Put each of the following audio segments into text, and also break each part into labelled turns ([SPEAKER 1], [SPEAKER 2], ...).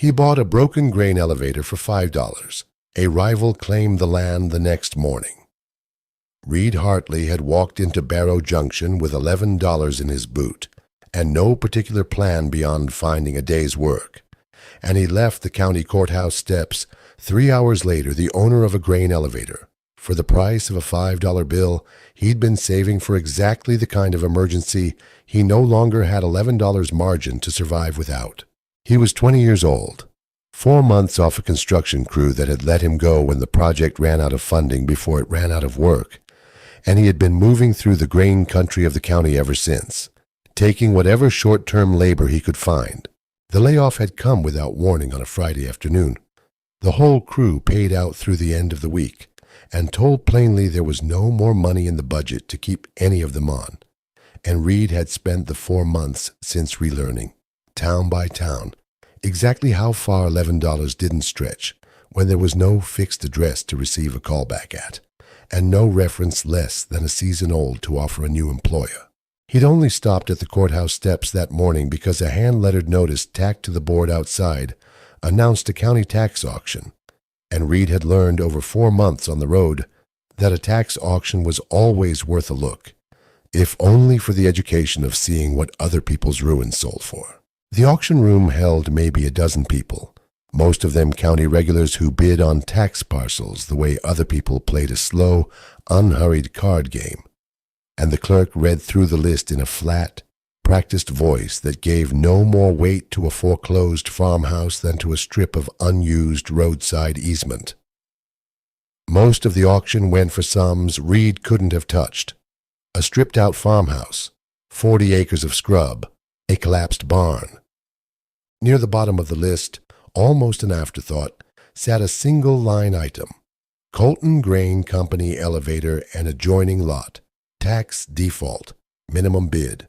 [SPEAKER 1] He bought a broken grain elevator for $5. A rival claimed the land the next morning. Reid Hartley had walked into Barrow Junction with $11 in his boot and no particular plan beyond finding a day's work, and he left the county courthouse steps 3 hours later the owner of a grain elevator. For the price of a $5 bill, he'd been saving for exactly the kind of emergency he no longer had $11 margin to survive without. He was 20 years old, 4 months off a construction crew that had let him go when the project ran out of funding before it ran out of work, and he had been moving through the grain country of the county ever since, taking whatever short-term labor he could find. The layoff had come without warning on a Friday afternoon. The whole crew paid out through the end of the week, and told plainly there was no more money in the budget to keep any of them on, and Reid had spent the 4 months since relearning, town by town, exactly how far $11 didn't stretch when there was no fixed address to receive a callback at, and no reference less than a season old to offer a new employer. He'd only stopped at the courthouse steps that morning because a hand-lettered notice tacked to the board outside announced a county tax auction, and Reid had learned over 4 months on the road that a tax auction was always worth a look, if only for the education of seeing what other people's ruins sold for. The auction room held maybe a dozen people, most of them county regulars who bid on tax parcels the way other people played a slow, unhurried card game, and the clerk read through the list in a flat, practiced voice that gave no more weight to a foreclosed farmhouse than to a strip of unused roadside easement. Most of the auction went for sums Reid couldn't have touched: a stripped-out farmhouse, 40 acres of scrub, a collapsed barn. Near the bottom of the list, almost an afterthought, sat a single line item: Colton Grain Company elevator and adjoining lot, tax default, minimum bid,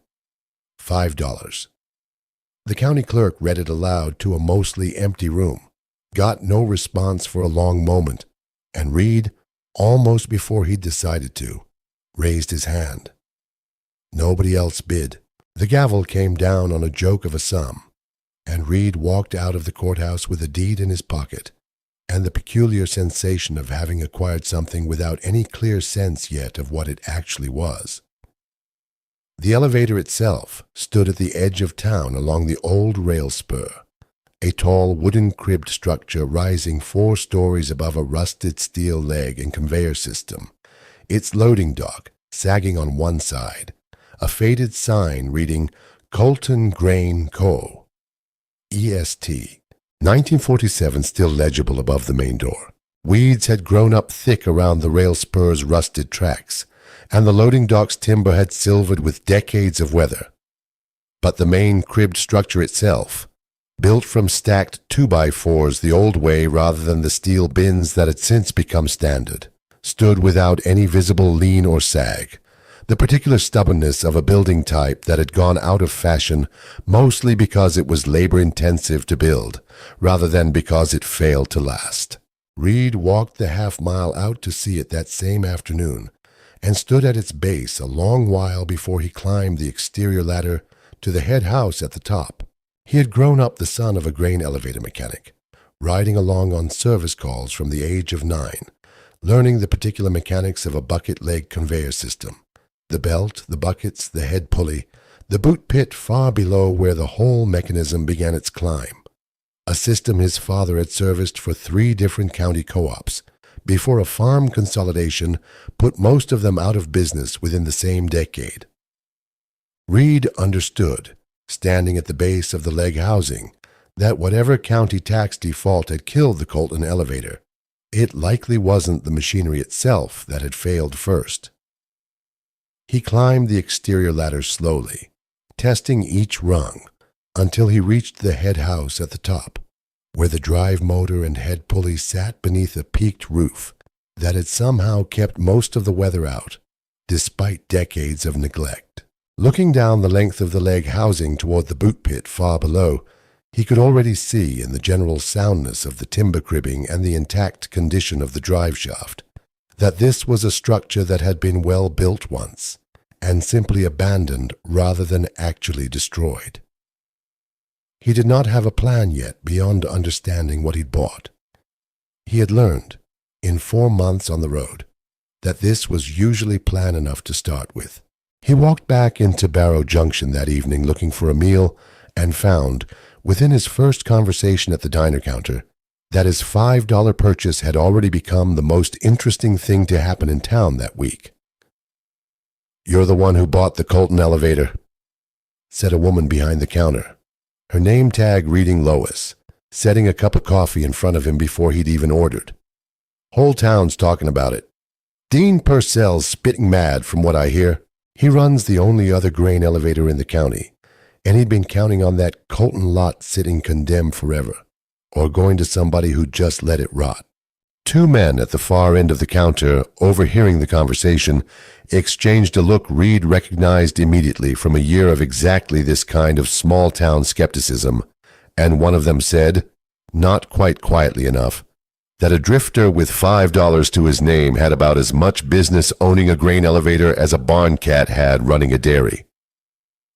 [SPEAKER 1] $5. The county clerk read it aloud to a mostly empty room, got no response for a long moment, and Reid, almost before he'd decided to, raised his hand. Nobody else bid. The gavel came down on a joke of a sum, and Reid walked out of the courthouse with a deed in his pocket, and the peculiar sensation of having acquired something without any clear sense yet of what it actually was. The elevator itself stood at the edge of town along the old rail spur, a tall wooden-cribbed structure rising 4 stories above a rusted steel leg and conveyor system, its loading dock sagging on one side, a faded sign reading Colton Grain Co., EST, 1947 still legible above the main door. Weeds had grown up thick around the rail spur's rusted tracks, and the loading dock's timber had silvered with decades of weather. But the main cribbed structure itself, built from stacked 2x4s the old way rather than the steel bins that had since become standard, stood without any visible lean or sag, the particular stubbornness of a building type that had gone out of fashion mostly because it was labor-intensive to build, rather than because it failed to last. Reid walked the half-mile out to see it that same afternoon, and stood at its base a long while before he climbed the exterior ladder to the head house at the top. He had grown up the son of a grain elevator mechanic, riding along on service calls from the age of 9, learning the particular mechanics of a bucket-leg conveyor system: the belt, the buckets, the head pulley, the boot pit far below where the whole mechanism began its climb, a system his father had serviced for 3 different county co-ops, before a farm consolidation put most of them out of business within the same decade. Reid understood, standing at the base of the leg housing, that whatever county tax default had killed the Colton elevator, it likely wasn't the machinery itself that had failed first. He climbed the exterior ladder slowly, testing each rung, until he reached the head house at the top, where the drive motor and head pulley sat beneath a peaked roof that had somehow kept most of the weather out, despite decades of neglect. Looking down the length of the leg housing toward the boot pit far below, he could already see, in the general soundness of the timber cribbing and the intact condition of the drive shaft, that this was a structure that had been well built once, and simply abandoned rather than actually destroyed. He did not have a plan yet beyond understanding what he'd bought. He had learned, in 4 months on the road, that this was usually plan enough to start with. He walked back into Barrow Junction that evening looking for a meal and found, within his first conversation at the diner counter, that his $5 purchase had already become the most interesting thing to happen in town that week. "You're the one who bought the Colton elevator," said a woman behind the counter, her name tag reading Lois, setting a cup of coffee in front of him before he'd even ordered. "Whole town's talking about it. Dean Purcell's spitting mad from what I hear. He runs the only other grain elevator in the county, and he'd been counting on that Colton lot sitting condemned forever, or going to somebody who just let it rot." 2 men at the far end of the counter, overhearing the conversation, exchanged a look Reid recognized immediately from a year of exactly this kind of small-town skepticism, and one of them said, not quite quietly enough, that a drifter with $5 to his name had about as much business owning a grain elevator as a barn cat had running a dairy.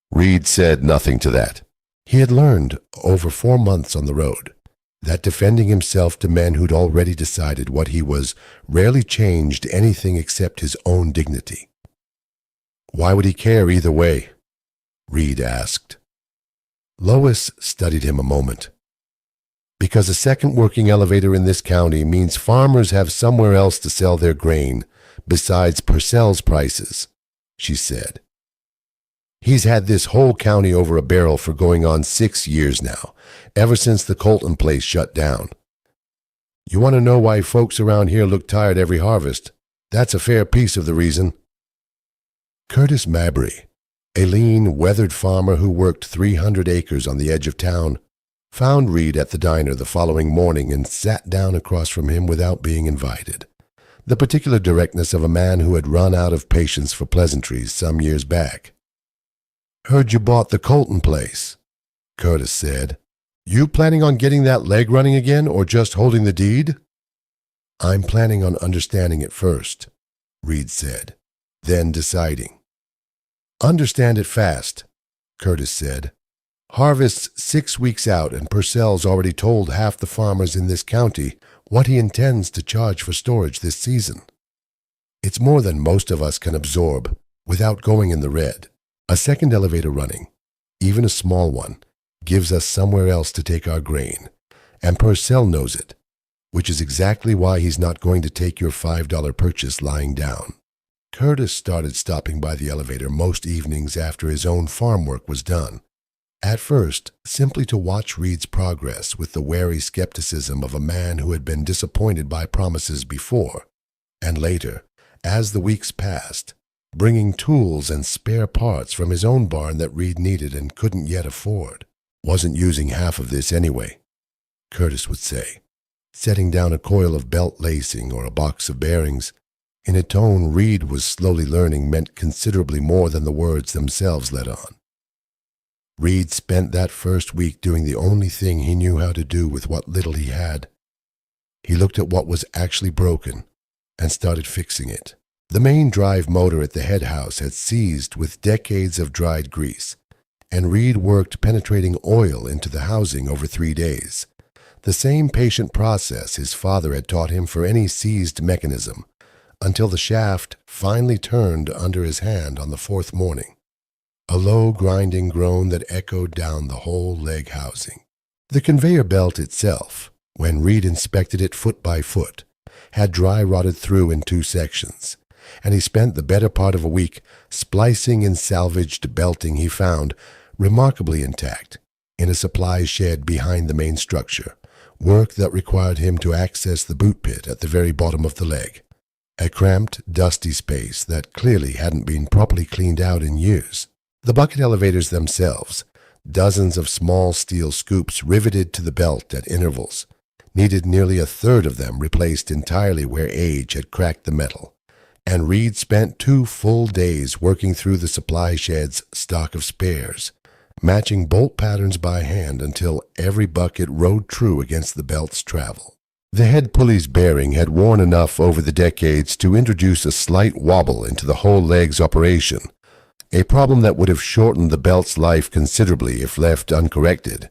[SPEAKER 1] Reid said nothing to that. He had learned, over 4 months on the road, that defending himself to men who'd already decided what he was rarely changed anything except his own dignity. "Why would he care either way?" Reid asked. Lois studied him a moment. "Because a second working elevator in this county means farmers have somewhere else to sell their grain besides Purcell's prices," she said. "He's had this whole county over a barrel for going on 6 years now, ever since the Colton place shut down. You want to know why folks around here look tired every harvest? That's a fair piece of the reason." Curtis Mabry, a lean, weathered farmer who worked 300 acres on the edge of town, found Reid at the diner the following morning and sat down across from him without being invited. The particular directness of a man who had run out of patience for pleasantries some years back. "Heard you bought the Colton place," Curtis said. "You planning on getting that leg running again, or just holding the deed?" "I'm planning on understanding it first," Reid said, then deciding. "Understand it fast," Curtis said. "Harvest's 6 weeks out, and Purcell's already told half the farmers in this county what he intends to charge for storage this season. It's more than most of us can absorb without going in the red. A second elevator running, even a small one, gives us somewhere else to take our grain, and Purcell knows it, which is exactly why he's not going to take your $5 purchase lying down." Curtis started stopping by the elevator most evenings after his own farm work was done, at first simply to watch Reid's progress with the wary skepticism of a man who had been disappointed by promises before, and later, as the weeks passed, bringing tools and spare parts from his own barn that Reid needed and couldn't yet afford. "Wasn't using half of this anyway," Curtis would say, setting down a coil of belt lacing or a box of bearings, in a tone Reid was slowly learning meant considerably more than the words themselves let on. Reid spent that first week doing the only thing he knew how to do with what little he had. He looked at what was actually broken and started fixing it. The main drive motor at the head house had seized with decades of dried grease, and Reid worked penetrating oil into the housing over 3 days, the same patient process his father had taught him for any seized mechanism, until the shaft finally turned under his hand on the 4th morning, a low grinding groan that echoed down the whole leg housing. The conveyor belt itself, when Reid inspected it foot by foot, had dry rotted through in 2 sections, and he spent the better part of a week splicing and salvaged belting he found, remarkably intact, in a supply shed behind the main structure, work that required him to access the boot pit at the very bottom of the leg, a cramped, dusty space that clearly hadn't been properly cleaned out in years. The bucket elevators themselves, dozens of small steel scoops riveted to the belt at intervals, needed nearly a third of them replaced entirely where age had cracked the metal, and Reid spent 2 full days working through the supply shed's stock of spares, matching bolt patterns by hand until every bucket rode true against the belt's travel. The head pulley's bearing had worn enough over the decades to introduce a slight wobble into the whole leg's operation, a problem that would have shortened the belt's life considerably if left uncorrected.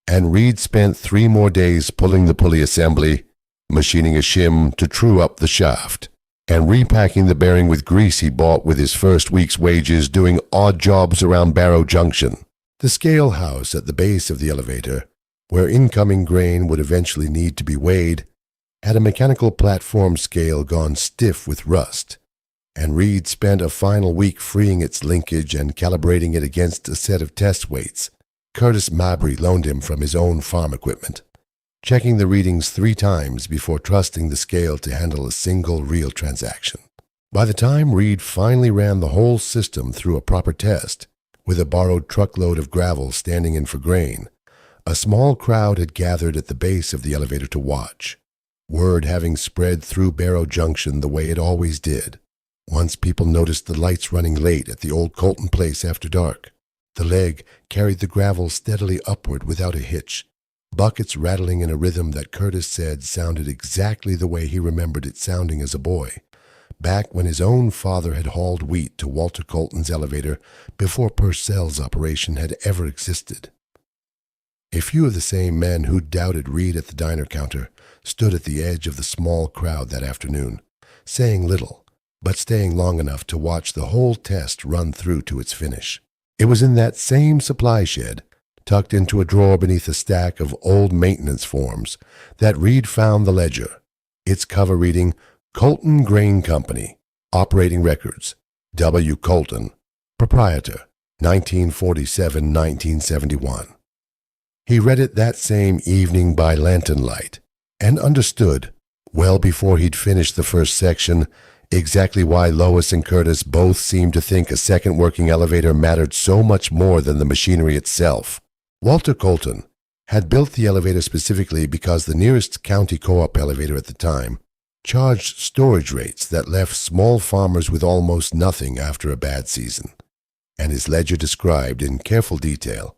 [SPEAKER 1] and Reid spent 3 more days pulling the pulley assembly, machining a shim to true up the shaft, and repacking the bearing with grease he bought with his first week's wages doing odd jobs around Barrow Junction, the scale house at the base of the elevator, where incoming grain would eventually need to be weighed, had a mechanical platform scale gone stiff with rust, and Reid spent a final week freeing its linkage and calibrating it against a set of test weights Curtis Mabry loaned him from his own farm equipment, checking the readings 3 times before trusting the scale to handle a single real transaction. By the time Reid finally ran the whole system through a proper test, with a borrowed truckload of gravel standing in for grain, a small crowd had gathered at the base of the elevator to watch, word having spread through Barrow Junction the way it always did. Once people noticed the lights running late at the old Colton place after dark, the leg carried the gravel steadily upward without a hitch, buckets rattling in a rhythm that Curtis said sounded exactly the way he remembered it sounding as a boy, back when his own father had hauled wheat to Walter Colton's elevator before Purcell's operation had ever existed. A few of the same men who doubted Reid at the diner counter stood at the edge of the small crowd that afternoon, saying little, but staying long enough to watch the whole test run through to its finish. It was in that same supply shed, tucked into a drawer beneath a stack of old maintenance forms, that Reid found the ledger, its cover reading Colton Grain Company, Operating Records, W. Colton, Proprietor, 1947-1971. He read it that same evening by lantern light, and understood, well before he'd finished the first section, exactly why Lois and Curtis both seemed to think a second working elevator mattered so much more than the machinery itself. Walter Colton had built the elevator specifically because the nearest county co-op elevator at the time charged storage rates that left small farmers with almost nothing after a bad season, and his ledger described in careful detail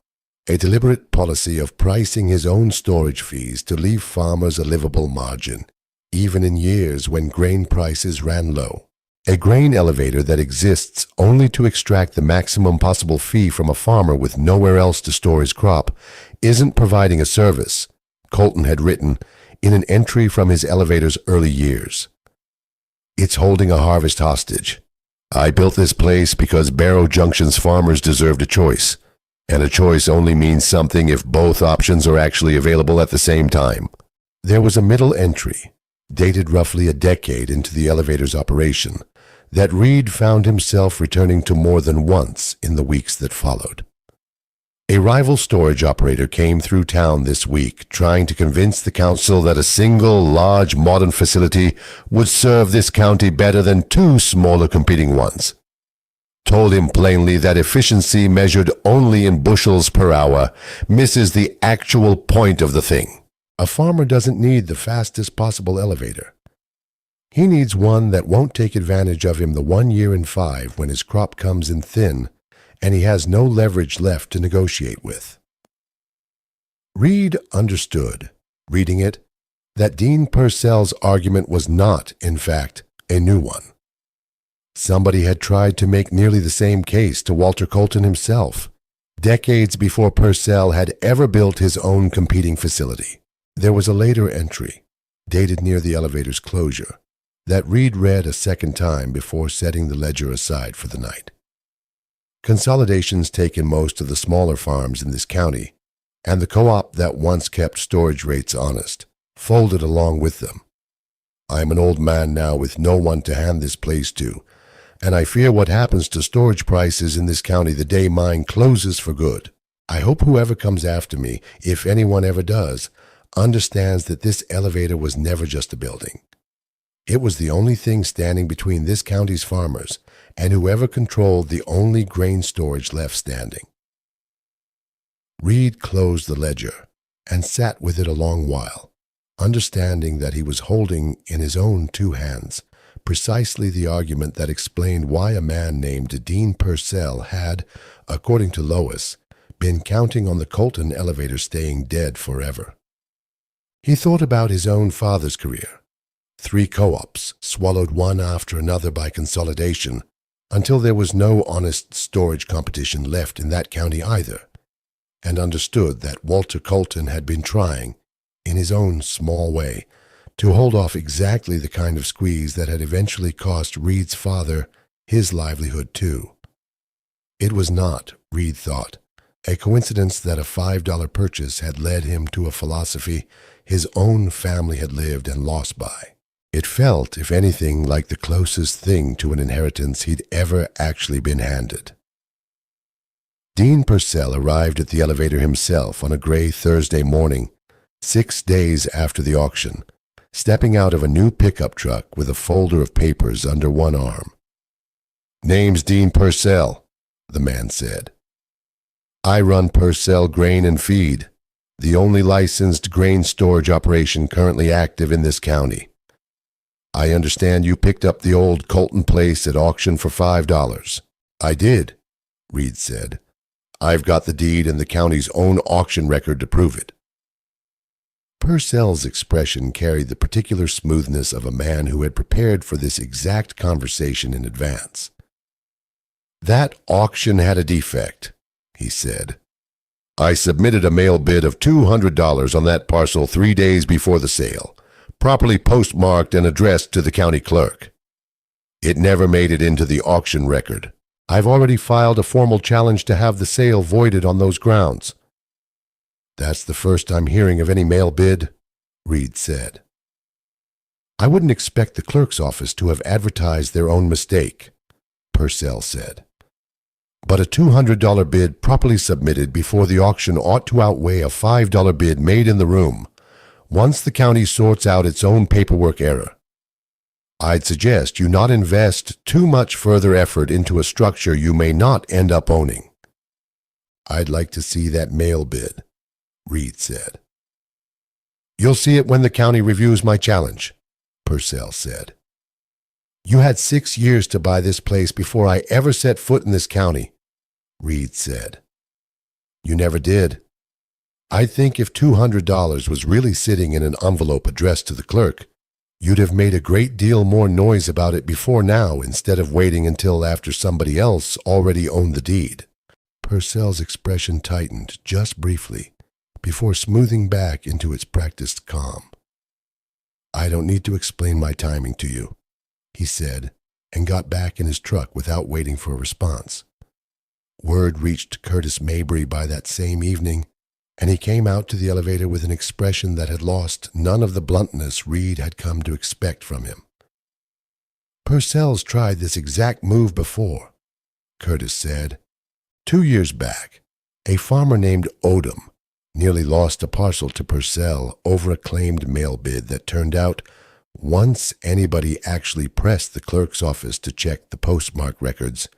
[SPEAKER 1] a deliberate policy of pricing his own storage fees to leave farmers a livable margin, even in years when grain prices ran low. A grain elevator that exists only to extract the maximum possible fee from a farmer with nowhere else to store his crop isn't providing a service, Colton had written in an entry from his elevator's early years. It's holding a harvest hostage. I built this place because Barrow Junction's farmers deserved a choice, and a choice only means something if both options are actually available at the same time. There was a middle entry, dated roughly a decade into the elevator's operation, that Reid found himself returning to more than once in the weeks that followed. A rival storage operator came through town this week trying to convince the council that a single large modern facility would serve this county better than 2 smaller competing ones. Told him plainly that efficiency measured only in bushels per hour misses the actual point of the thing. A farmer doesn't need the fastest possible elevator. He needs one that won't take advantage of him the 1 year in 5 when his crop comes in thin and he has no leverage left to negotiate with. Reid understood, reading it, that Dean Purcell's argument was not, in fact, a new one. Somebody had tried to make nearly the same case to Walter Colton himself, decades before Purcell had ever built his own competing facility. There was a later entry, dated near the elevator's closure, that Reid read a second time before setting the ledger aside for the night. Consolidations taken most of the smaller farms in this county, and the co-op that once kept storage rates honest, folded along with them. I am an old man now with no one to hand this place to, and I fear what happens to storage prices in this county the day mine closes for good. I hope whoever comes after me, if anyone ever does, understands that this elevator was never just a building. It was the only thing standing between this county's farmers and whoever controlled the only grain storage left standing. Reid closed the ledger and sat with it a long while, understanding that he was holding in his own 2 hands precisely the argument that explained why a man named Dean Purcell had, according to Lois, been counting on the Colton elevator staying dead forever. He thought about his own father's career. 3 co-ops, swallowed one after another by consolidation, until there was no honest storage competition left in that county either, and understood that Walter Colton had been trying, in his own small way, to hold off exactly the kind of squeeze that had eventually cost Reid's father his livelihood too. It was not, Reid thought, a coincidence that a $5 purchase had led him to a philosophy his own family had lived and lost by. It felt, if anything, like the closest thing to an inheritance he'd ever actually been handed. Dean Purcell arrived at the elevator himself on a gray Thursday morning, 6 days after the auction, stepping out of a new pickup truck with a folder of papers under one arm. "Name's Dean Purcell," the man said. "I run Purcell Grain and Feed, the only licensed grain storage operation currently active in this county. I understand you picked up the old Colton place at auction for $5. "I did," Reid said. "I've got the deed and the county's own auction record to prove it." Purcell's expression carried the particular smoothness of a man who had prepared for this exact conversation in advance. "That auction had a defect," he said. "I submitted a mail bid of $200 on that parcel 3 days before the sale, properly postmarked and addressed to the county clerk. It never made it into the auction record. I've already filed a formal challenge to have the sale voided on those grounds." "That's the first I'm hearing of any mail bid," Reid said. "I wouldn't expect the clerk's office to have advertised their own mistake," Purcell said. "But a $200 bid properly submitted before the auction ought to outweigh a $5 bid made in the room, once the county sorts out its own paperwork error. I'd suggest you not invest too much further effort into a structure you may not end up owning." "I'd like to see that mail bid," Reid said. "You'll see it when the county reviews my challenge," Purcell said. "You had 6 years to buy this place before I ever set foot in this county," Reid said. "You never did. I think if $200 was really sitting in an envelope addressed to the clerk, you'd have made a great deal more noise about it before now instead of waiting until after somebody else already owned the deed." Purcell's expression tightened just briefly before smoothing back into its practiced calm. "I don't need to explain my timing to you," he said, and got back in his truck without waiting for a response. Word reached Curtis Mabry by that same evening, and he came out to the elevator with an expression that had lost none of the bluntness Reid had come to expect from him. "Purcell's tried this exact move before," Curtis said. "2 years back, a farmer named Odom nearly lost a parcel to Purcell over a claimed mail bid that turned out, once anybody actually pressed the clerk's office to check the postmark records,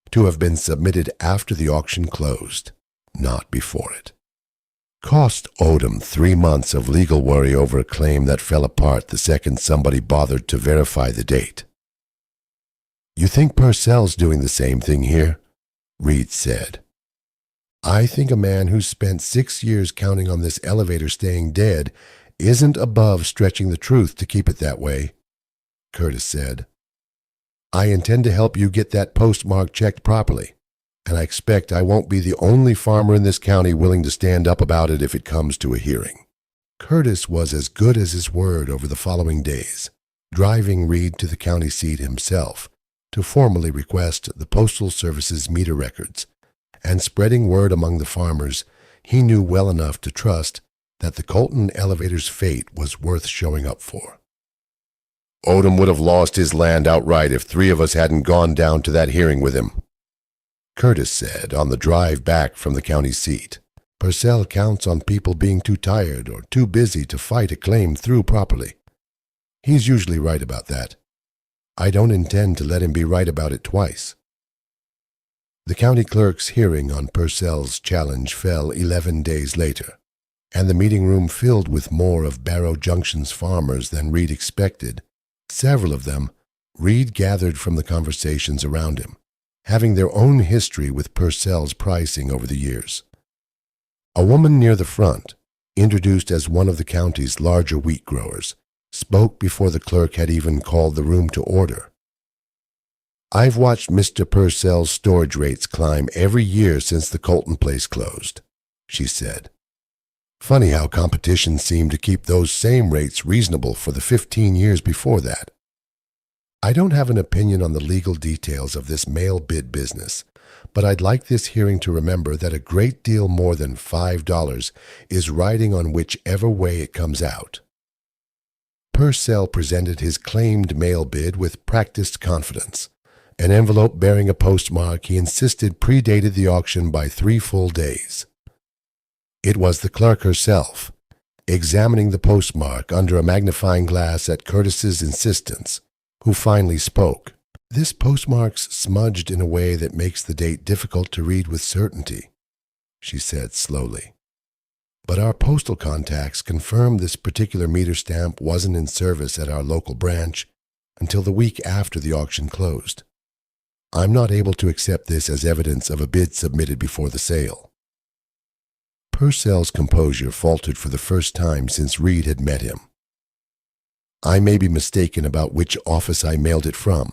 [SPEAKER 1] to have been submitted after the auction closed, not before it. Cost Odom 3 months of legal worry over a claim that fell apart the second somebody bothered to verify the date." "You think Purcell's doing the same thing here?" Reid said. "I think a man who's spent 6 years counting on this elevator staying dead isn't above stretching the truth to keep it that way," Curtis said. "I intend to help you get that postmark checked properly, and I expect I won't be the only farmer in this county willing to stand up about it if it comes to a hearing." Curtis was as good as his word over the following days, driving Reid to the county seat himself to formally request the Postal Service's meter records, and spreading word among the farmers he knew well enough to trust that the Colton elevator's fate was worth showing up for. "Odom would have lost his land outright if 3 of us hadn't gone down to that hearing with him," Curtis said on the drive back from the county seat. "Purcell counts on people being too tired or too busy to fight a claim through properly. He's usually right about that. I don't intend to let him be right about it twice." The county clerk's hearing on Purcell's challenge fell 11 days later, and the meeting room filled with more of Barrow Junction's farmers than Reid expected. Several of them Reid gathered from the conversations around him, having their own history with Purcell's pricing over the years. A woman near the front, introduced as one of the county's larger wheat growers, spoke before the clerk had even called the room to order. "I've watched Mr. Purcell's storage rates climb every year since the Colton place closed," she said. Funny how competition seemed to keep those same rates reasonable for the 15 years before that. I don't have an opinion on the legal details of this mail bid business, but I'd like this hearing to remember that a great deal more than $5 is riding on whichever way it comes out. Purcell presented his claimed mail bid with practiced confidence. An envelope bearing a postmark he insisted predated the auction by 3 full days. It was the clerk herself, examining the postmark under a magnifying glass at Curtis's insistence, who finally spoke. "This postmark's smudged in a way that makes the date difficult to read with certainty," she said slowly. "But our postal contacts confirmed this particular meter stamp wasn't in service at our local branch until the week after the auction closed. I'm not able to accept this as evidence of a bid submitted before the sale." Purcell's composure faltered for the first time since Reid had met him. "I may be mistaken about which office I mailed it from,"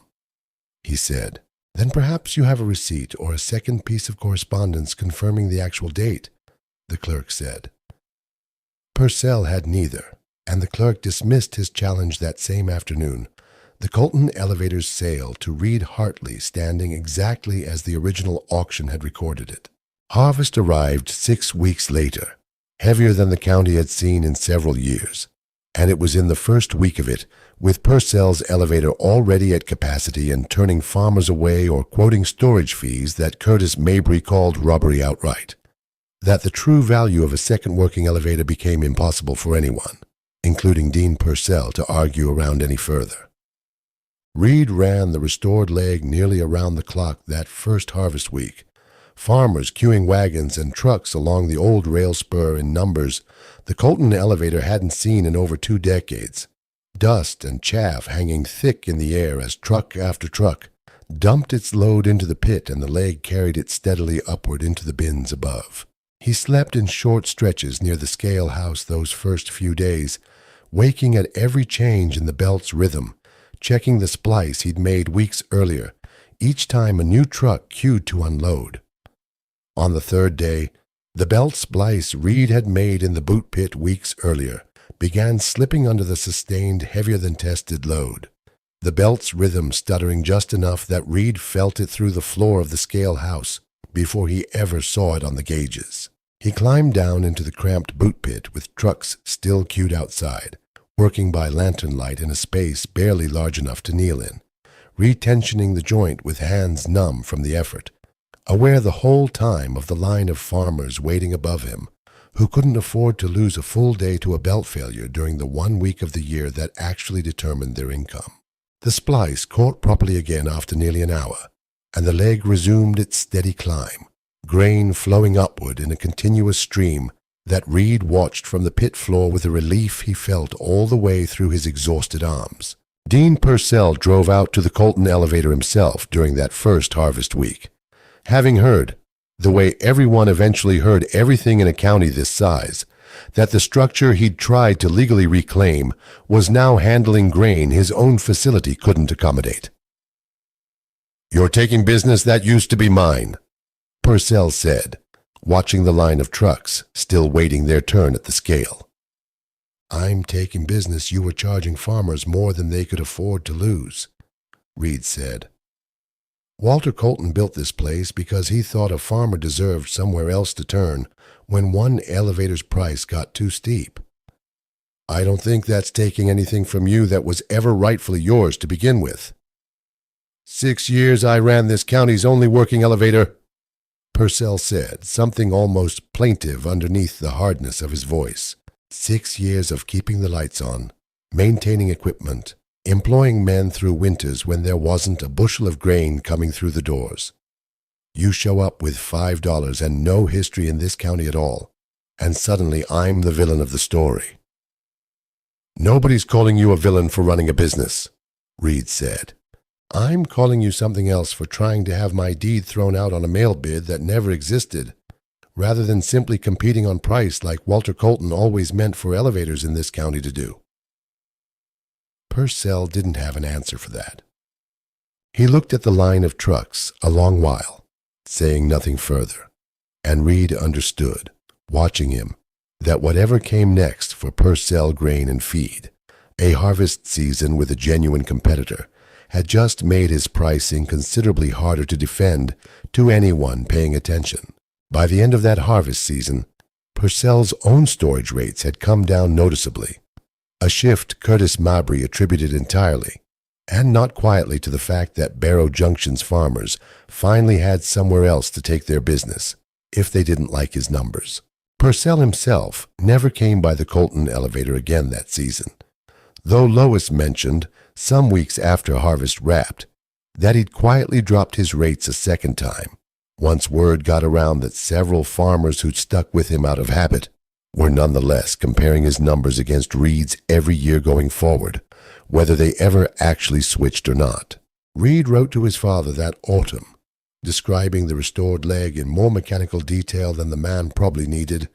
[SPEAKER 1] he said. "Then perhaps you have a receipt or a second piece of correspondence confirming the actual date," the clerk said. Purcell had neither, and the clerk dismissed his challenge that same afternoon, the Colton elevator's sale to Reid Hartley standing exactly as the original auction had recorded it. Harvest arrived 6 weeks later, heavier than the county had seen in several years, and it was in the first week of it, with Purcell's elevator already at capacity and turning farmers away or quoting storage fees that Curtis Mabry called robbery outright, that the true value of a second working elevator became impossible for anyone, including Dean Purcell, to argue around any further. Reid ran the restored leg nearly around the clock that first harvest week, farmers queuing wagons and trucks along the old rail spur in numbers the Colton elevator hadn't seen in over 2 decades, dust and chaff hanging thick in the air as truck after truck dumped its load into the pit and the leg carried it steadily upward into the bins above. He slept in short stretches near the scale house those first few days, waking at every change in the belt's rhythm, checking the splice he'd made weeks earlier, each time a new truck queued to unload. On the 3rd day, the belt splice Reid had made in the boot pit weeks earlier began slipping under the sustained heavier-than-tested load, the belt's rhythm stuttering just enough that Reid felt it through the floor of the scale house before he ever saw it on the gauges. He climbed down into the cramped boot pit with trucks still queued outside, working by lantern light in a space barely large enough to kneel in, retensioning the joint with hands numb from the effort, aware the whole time of the line of farmers waiting above him, who couldn't afford to lose a full day to a belt failure during the 1 week of the year that actually determined their income. The splice caught properly again after nearly an hour, and the leg resumed its steady climb, grain flowing upward in a continuous stream that Reid watched from the pit floor with a relief he felt all the way through his exhausted arms. Dean Purcell drove out to the Colton elevator himself during that first harvest week, having heard, the way everyone eventually heard everything in a county this size, that the structure he'd tried to legally reclaim was now handling grain his own facility couldn't accommodate. "You're taking business that used to be mine," Purcell said, watching the line of trucks still waiting their turn at the scale. "I'm taking business you were charging farmers more than they could afford to lose," Reid said. "Walter Colton built this place because he thought a farmer deserved somewhere else to turn when one elevator's price got too steep. I don't think that's taking anything from you that was ever rightfully yours to begin with. 6 years I ran this county's only working elevator," Purcell said, something almost plaintive underneath the hardness of his voice. 6 years of keeping the lights on, maintaining equipment, employing men through winters when there wasn't a bushel of grain coming through the doors. You show up with $5 and no history in this county at all, and suddenly I'm the villain of the story. "Nobody's calling you a villain for running a business," Reid said. "I'm calling you something else for trying to have my deed thrown out on a mail bid that never existed, rather than simply competing on price like Walter Colton always meant for elevators in this county to do." Purcell didn't have an answer for that. He looked at the line of trucks a long while, saying nothing further, and Reid understood, watching him, that whatever came next for Purcell Grain and Feed, a harvest season with a genuine competitor, had just made his pricing considerably harder to defend to anyone paying attention. By the end of that harvest season, Purcell's own storage rates had come down noticeably, a shift Curtis Mabry attributed entirely, and not quietly, to the fact that Barrow Junction's farmers finally had somewhere else to take their business if they didn't like his numbers. Purcell himself never came by the Colton elevator again that season, though Lois mentioned, some weeks after harvest wrapped, that he'd quietly dropped his rates a second time, once word got around that several farmers who'd stuck with him out of habit were nonetheless comparing his numbers against Reid's every year going forward, whether they ever actually switched or not. Reid wrote to his father that autumn, describing the restored leg in more mechanical detail than the man probably needed,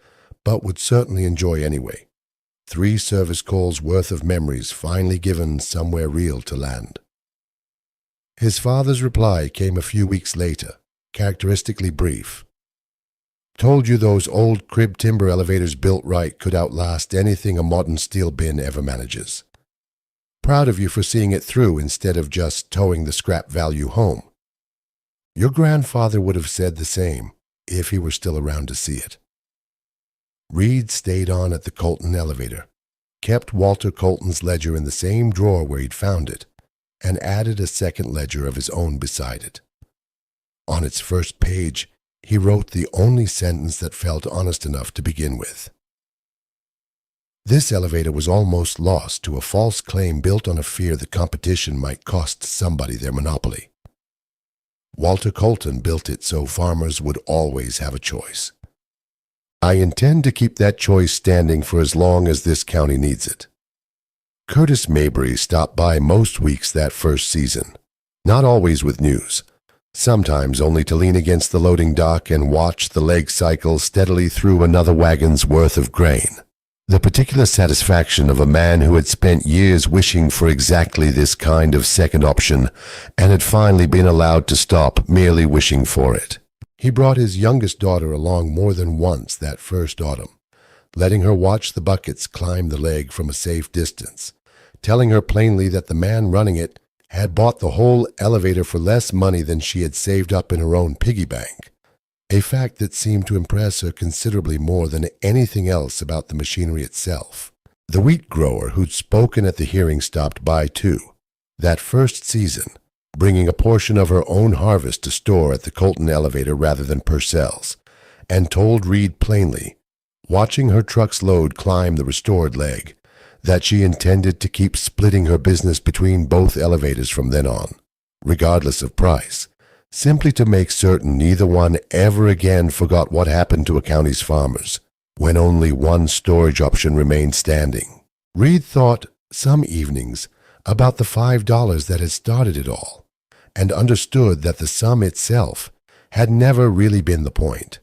[SPEAKER 1] but would certainly enjoy anyway. 3 service calls worth of memories finally given somewhere real to land. His father's reply came a few weeks later, characteristically brief. Told you those old crib timber elevators built right could outlast anything a modern steel bin ever manages. Proud of you for seeing it through instead of just towing the scrap value home. Your grandfather would have said the same if he were still around to see it. Reid stayed on at the Colton elevator, kept Walter Colton's ledger in the same drawer where he'd found it, and added a second ledger of his own beside it. On its first page, he wrote the only sentence that felt honest enough to begin with. This elevator was almost lost to a false claim built on a fear that competition might cost somebody their monopoly. Walter Colton built it so farmers would always have a choice. I intend to keep that choice standing for as long as this county needs it. Curtis Mabry stopped by most weeks that first season, not always with news, sometimes only to lean against the loading dock and watch the leg cycle steadily through another wagon's worth of grain. The particular satisfaction of a man who had spent years wishing for exactly this kind of second option and had finally been allowed to stop merely wishing for it. He brought his youngest daughter along more than once that first autumn, letting her watch the buckets climb the leg from a safe distance, telling her plainly that the man running it had bought the whole elevator for less money than she had saved up in her own piggy bank, a fact that seemed to impress her considerably more than anything else about the machinery itself. The wheat grower who'd spoken at the hearing stopped by too, that first season, bringing a portion of her own harvest to store at the Colton elevator rather than Purcell's, and told Reid plainly, watching her truck's load climb the restored leg, that she intended to keep splitting her business between both elevators from then on, regardless of price, simply to make certain neither one ever again forgot what happened to a county's farmers when only one storage option remained standing. Reid thought some evenings about the $5 that had started it all, and understood that the sum itself had never really been the point.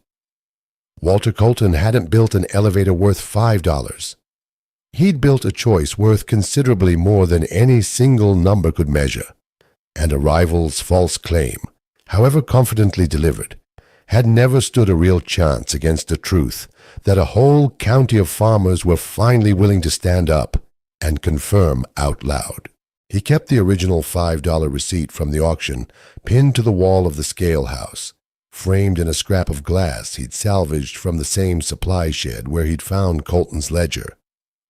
[SPEAKER 1] Walter Colton hadn't built an elevator worth $5. He'd built a choice worth considerably more than any single number could measure, and a rival's false claim, however confidently delivered, had never stood a real chance against a truth that a whole county of farmers were finally willing to stand up and confirm out loud. He kept the original $5 receipt from the auction pinned to the wall of the scale house, framed in a scrap of glass he'd salvaged from the same supply shed where he'd found Colton's ledger,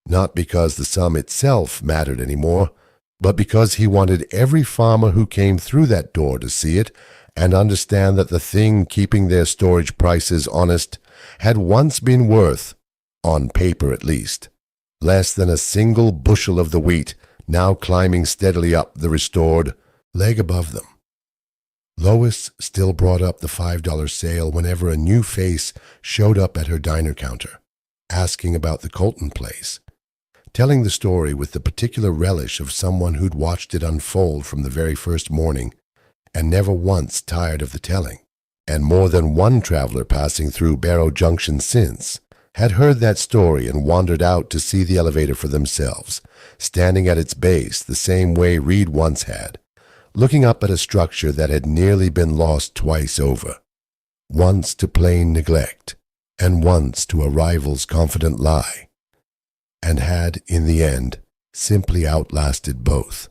[SPEAKER 1] not because the sum itself mattered anymore, but because he wanted every farmer who came through that door to see it and understand that the thing keeping their storage prices honest had once been worth, on paper at least, less than a single bushel of the wheat now climbing steadily up the restored leg above them. Lois still brought up the $5 sale whenever a new face showed up at her diner counter, asking about the Colton place, telling the story with the particular relish of someone who'd watched it unfold from the very first morning and never once tired of the telling. And more than one traveler passing through Barrow Junction since had heard that story and wandered out to see the elevator for themselves, standing at its base the same way Reid once had, looking up at a structure that had nearly been lost twice over, once to plain neglect, and once to a rival's confident lie, and had, in the end, simply outlasted both.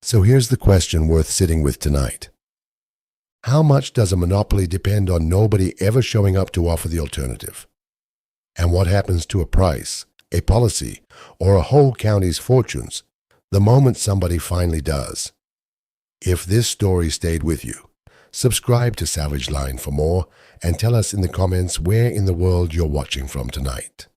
[SPEAKER 1] So here's the question worth sitting with tonight. How much does a monopoly depend on nobody ever showing up to offer the alternative? And what happens to a price, a policy, or a whole county's fortunes the moment somebody finally does? If this story stayed with you, subscribe to Savage Line for more and tell us in the comments where in the world you're watching from tonight.